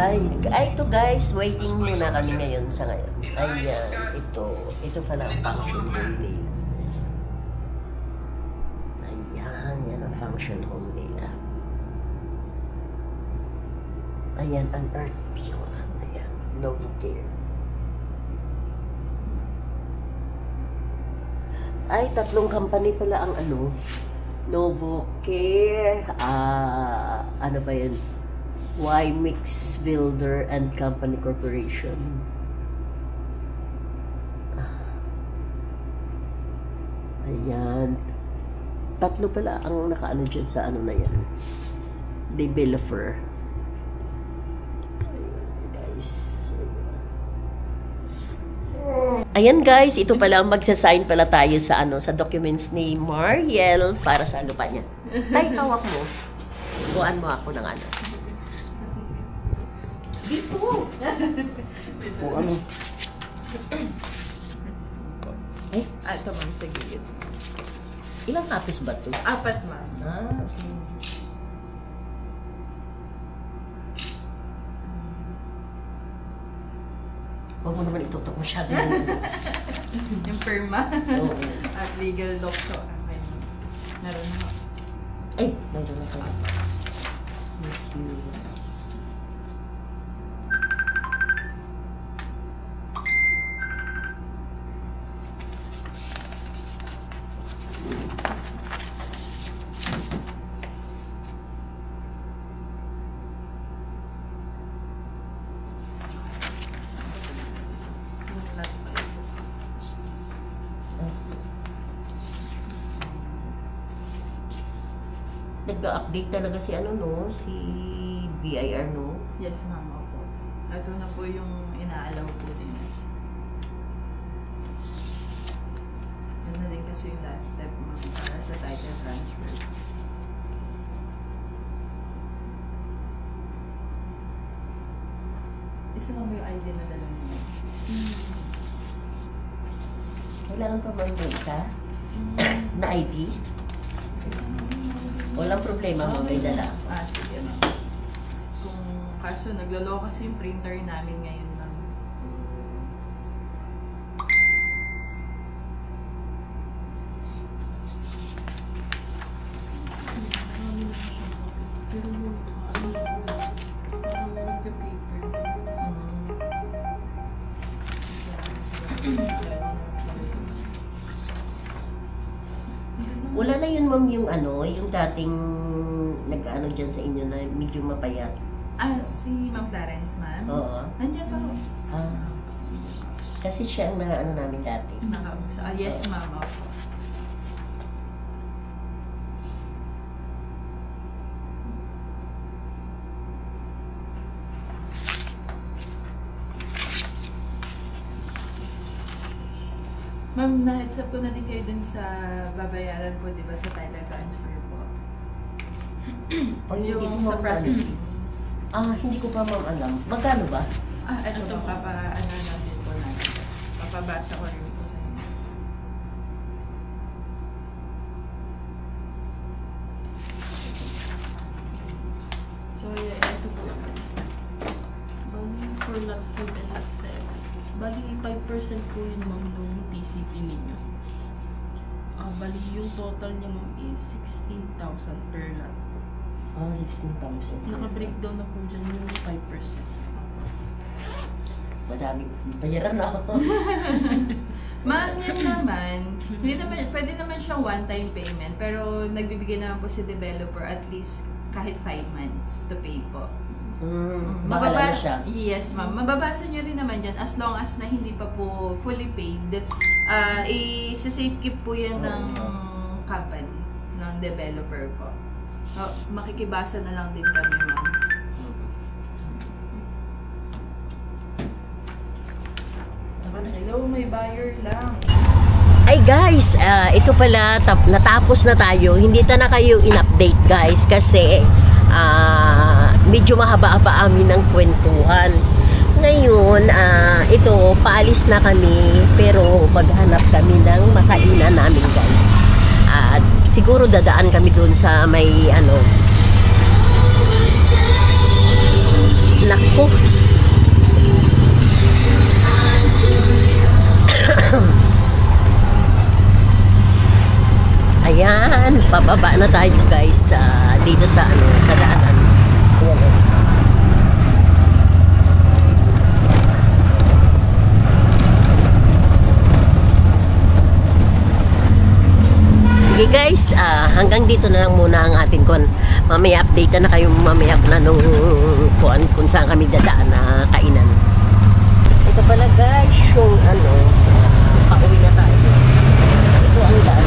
Ito guys, waiting muna kami ngayon sa ngayon. Ayan, ito pala ang function hall nila. Ayan, yan ang function hall nila. Ayan, ang Earth View. Ayan, Novocare. Ay, 3 company pala ang Novocare, ano ba yun? Y-Mix Builder and Company Corporation. Ayan. 3 pala ang nakaano dyan sa na yan. Developer. Ayan guys, ito pala magsasign pala tayo sa sa documents ni Mariel para sa lupa niya. Tay, hawak mo. Buuan mo ako ng Dito. Buuan mo. Ito ma'am, sa gilid. Ilang copies ba ito? 4 ma'am. Okay. Huwag mo naman itutok masyado yung firma. Oo. At legal doctor. Okay. Meron na. Ay, meron na pala. Thank you. Nag-update talaga si si BIR, no? Yes, ma'am. Opo. Ito na po yung inaalaw po din. Yan na din kasi yung last step, ma'am, para sa title transfer. Isa lang mo yung ID na dala niyo. Kailangan pa ba yung isa? Na ID? Walang problema mo, may dala. Sige ma'am. Kung kaso, naglolo kasi yung printer namin ngayon, ma'am. Pero yung Wala na yun, ma'am, yung yung dating nag-ano dyan sa inyo na medyo mapayat. Si Ma'am Clarence, ma'am? Oo. Nandiyan pa rin. Kasi siya ang namin dati. Nakausa. Yes, ma'am. Opo. Ma'am, na-heads up ko na din kayo dun sa babayaran po, di ba, sa title transfer po. Yung sa processing. Hindi ko pa, ma'am, alam. Magkano ba? Ito papa-ano natin po natin. Papabasa ko rin po sa inyo. So, ito po. Bali, for lot food and lot sale. Bali, 5% po yun, ma'am, yung TCP ninyo. Bali, yung total niya, ma'am, is 16,000 per lot. 16,000. Naka-breakdown na po dyan yung 5%. Madami bayaran na ako. Ma'am, yan naman, pwede naman siyang one-time payment, pero nagbibigay naman po si developer at least kahit 5 months to pay po. Mababa siya. Yes, ma'am. Mababasa nyo rin naman dyan as long as na hindi pa po fully paid. I-safe keep po yan ng company, ng developer po. Makikibasa na lang din kami, ma'am. Hello, may buyer lang. Ay guys, ito pala, natapos na tayo. Hindi na kayo in-update guys kasi medyo mahaba-haba amin ng kwentuhan. Ngayon, ito, paalis na kami pero maghanap kami ng makainan namin guys. At siguro dadaan kami dun sa may naku, Baba na tayo guys dito sa sa daanan. Ayan, oh. Sige guys, hanggang dito na lang muna ang ating mamaya update na kayo mamaya na nung kung saan kami dadaan na kainan. Ito pala guys yung pauwi na tayo. Ito ang daan.